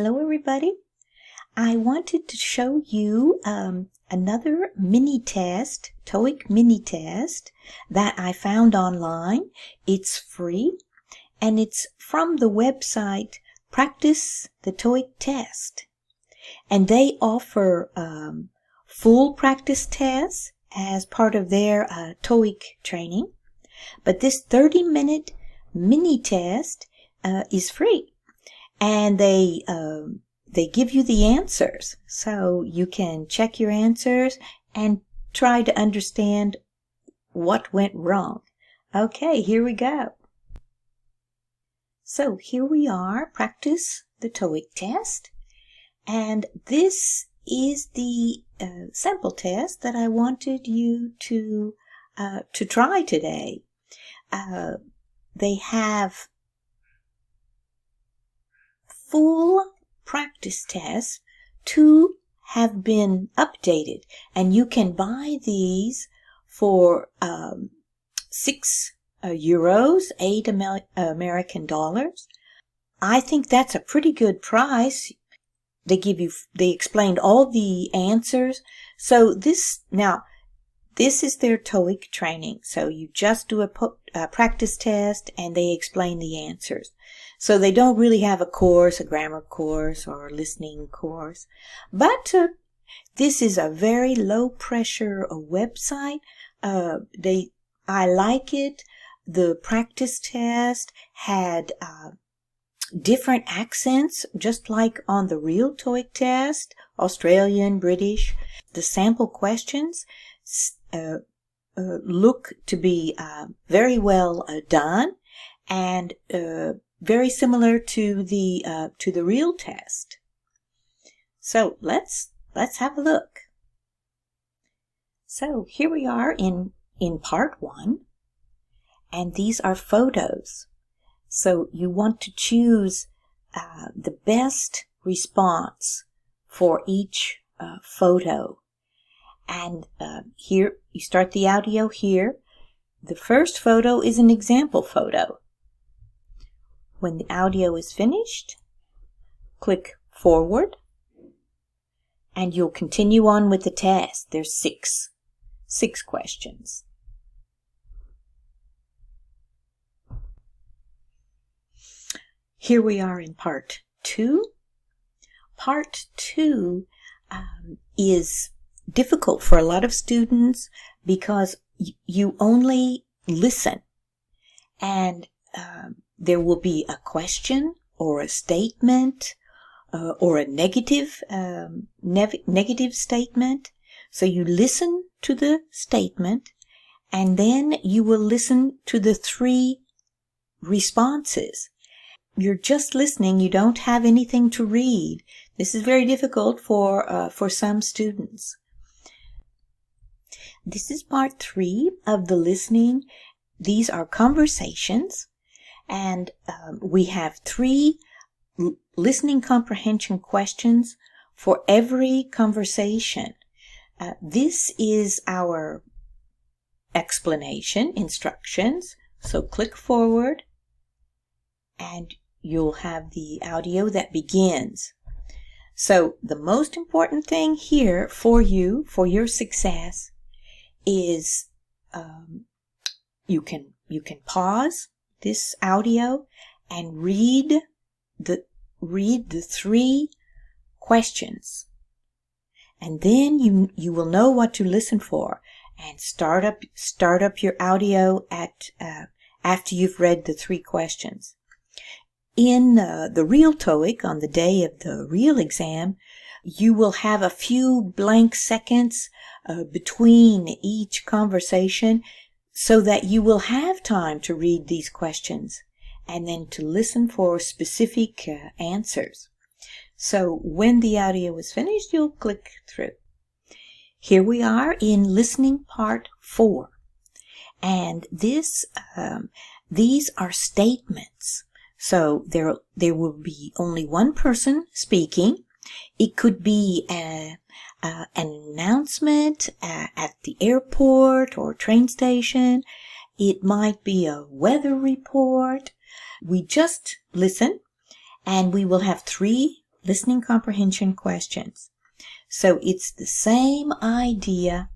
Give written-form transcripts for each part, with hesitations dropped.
Hello everybody. I wanted to show you another mini test, TOEIC mini test that I found online. It's free and it's from the website Practice the TOEIC Test. And they offer full practice tests as part of their TOEIC training. But this 30-minute mini test is free. And they give you the answers, so you can check your answers and try to understand what went wrong. Okay, here we go. So here we are, practice the TOEIC test, and this is the sample test that I wanted you to try today. They have full practice tests. 2 have been updated, and you can buy these for €6, 8 American dollars. I think that's a pretty good price. They explained all the answers. So this is their TOEIC training. So you just do a practice test and they explain the answers. So they don't really have a course, a grammar course or a listening course. But this is a very low pressure website. I like it. The practice test had different accents, just like on the real TOEIC test, Australian, British. The sample questions look to be very well done and very similar to the real test. So let's have a look. So here we are in part 1, and these are photos. So you want to choose the best response for each photo. And here, you start the audio here. The first photo is an example photo. When the audio is finished, click forward, and you'll continue on with the test. There's six questions. Here we are in part 2. Part 2 is difficult for a lot of students because you only listen, and there will be a question or a statement or a negative statement. So you listen to the statement and then you will listen to the 3 responses. You're just listening. You don't have anything to read. This is very difficult for some students. This is part 3 of the listening. These are conversations, and we have 3 listening comprehension questions for every conversation. This is our explanation, instructions. So click forward, and you'll have the audio that begins. So the most important thing here for you, for your success, is you can pause this audio and read the 3 questions, and then you will know what to listen for, and start up your audio after you've read the 3 questions. In the real TOEIC, on the day of the real exam, you will have a few blank seconds between each conversation so that you will have time to read these questions and then to listen for specific answers. So when the audio is finished, you'll click through. Here we are in listening part 4, and these are statements. So there will be only one person speaking. It could be an announcement at the airport or train station. It might be a weather report. We just listen, and we will have 3 listening comprehension questions. So it's the same idea.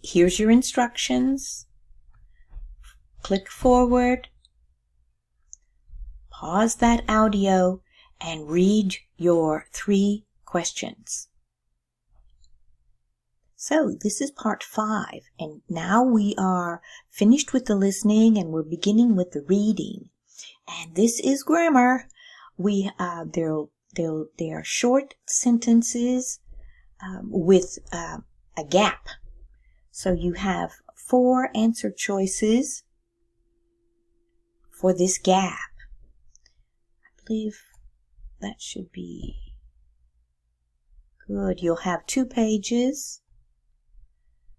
Here's your instructions. Click forward. Pause that audio and read your 3 questions. So this is part 5, and now we are finished with the listening and we're beginning with the reading. And this is grammar. They are short sentences with a gap. So you have 4 answer choices for this gap. I believe that should be good. You'll have 2 pages.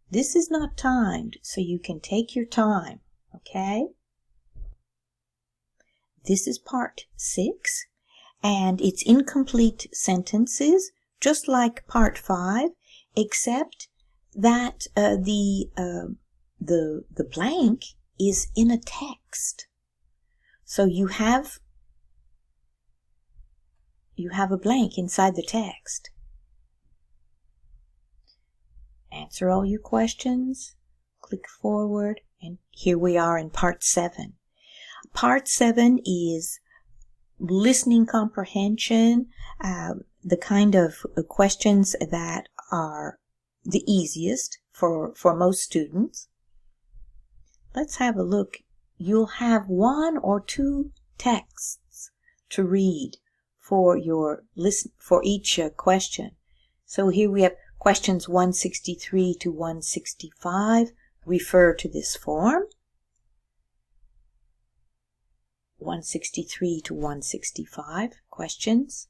This is not timed, so you can take your time, okay? This is part 6, and it's incomplete sentences, just like part 5, except that the blank is in a text. So you have a blank inside the text. Answer all your questions, click forward, and here we are in part 7. Part 7 is listening comprehension, the kind of questions that are the easiest for most students. Let's have a look. You'll have 1 or 2 texts to read for each question. So here we have questions 163 to 165 refer to this form. 163 to 165 questions.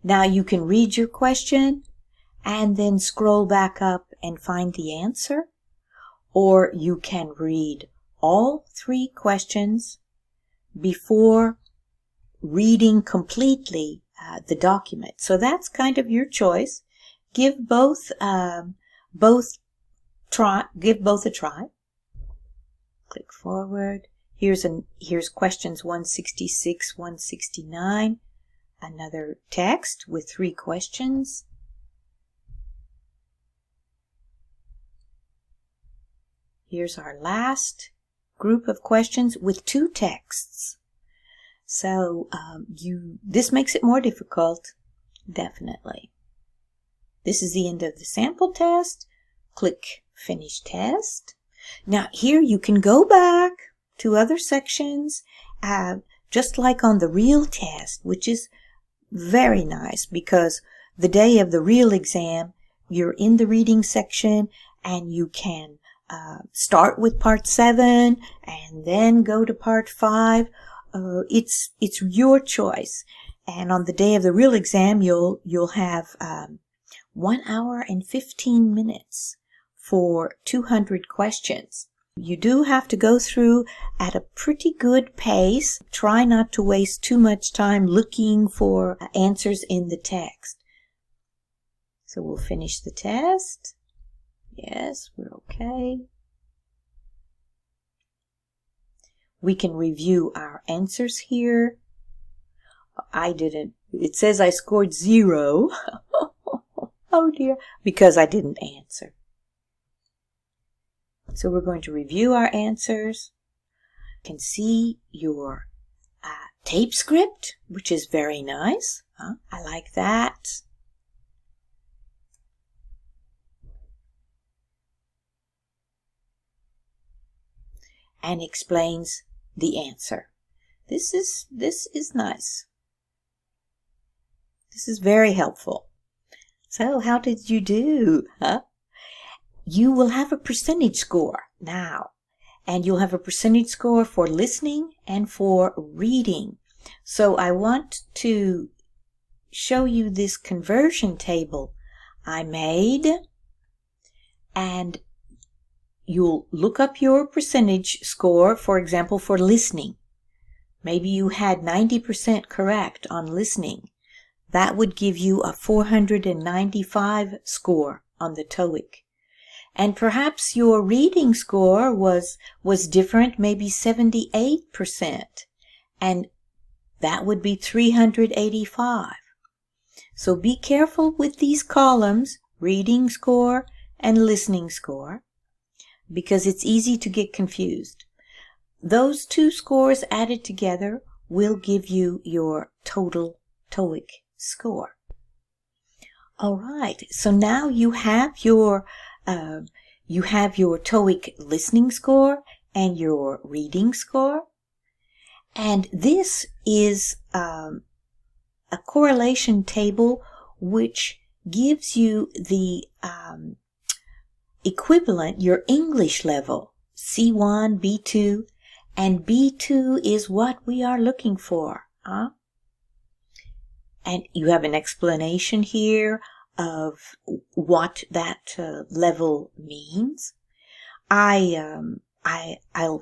Now you can read your question and then scroll back up and find the answer, or you can read all 3 questions before reading completely the document. So that's kind of your choice. Give both a try. Click forward. Here's questions 166, 169. Another text with 3 questions. Here's our last group of questions with 2 texts. So this makes it more difficult, definitely. This is the end of the sample test. Click Finish Test. Now here you can go back to other sections, just like on the real test, which is very nice because the day of the real exam, you're in the reading section and you can start with part 7 and then go to part 5. It's your choice. And on the day of the real exam, you'll have 1 hour and 15 minutes for 200 questions. You do have to go through at a pretty good pace. Try not to waste too much time looking for answers in the text. So we'll finish the test. Yes, we're okay. We can review our answers here. I didn't. It says I scored 0. Oh dear, because I didn't answer. So we're going to review our answers. You can see your tape script, which is very nice. I like that. And explains the answer. This is nice. This is very helpful. So how did you do? You will have a percentage score now, and you'll have a percentage score for listening and for reading. So I want to show you this conversion table I made, and you'll look up your percentage score, for example, for listening. Maybe you had 90% correct on listening. That would give you a 495 score on the TOEIC. And perhaps your reading score was different, maybe 78%. And that would be 385. So be careful with these columns, reading score and listening score, because it's easy to get confused. Those two scores added together will give you your total TOEIC score. All right, so now you have your TOEIC listening score and your reading score. And this is a correlation table which gives you the equivalent, your English level, C1, B2, and B2 is what we are looking for. And you have an explanation here of what that level means. I'll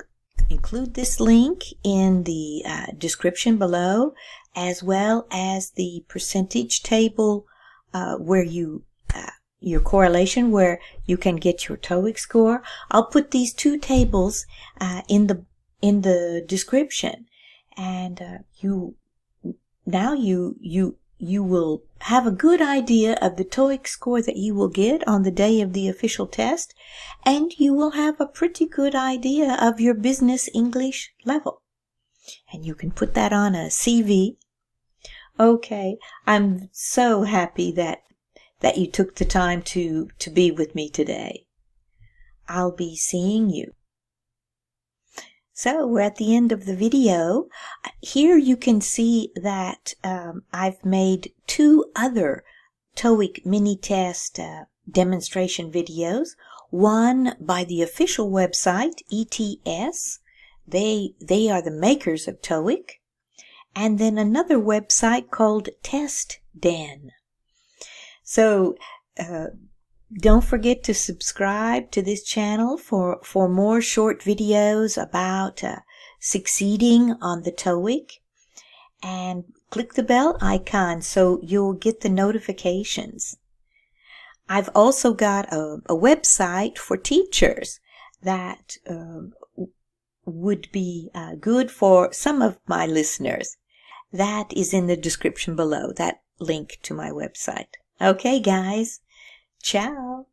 include this link in the description below, as well as the percentage table where your correlation, where you can get your TOEIC score. I'll put these two tables in the description, and you will have a good idea of the TOEIC score that you will get on the day of the official test, and you will have a pretty good idea of your business English level. And you can put that on a CV. Okay, I'm so happy that you took the time to be with me today. I'll be seeing you. So we're at the end of the video. Here you can see that I've made two other TOEIC mini test demonstration videos. One by the official website, ETS. They are the makers of TOEIC. And then another website called TestDen. So don't forget to subscribe to this channel for more short videos about succeeding on the TOEIC. And click the bell icon so you'll get the notifications. I've also got a website for teachers that would be good for some of my listeners. That is in the description below, that link to my website. Okay, guys. Ciao.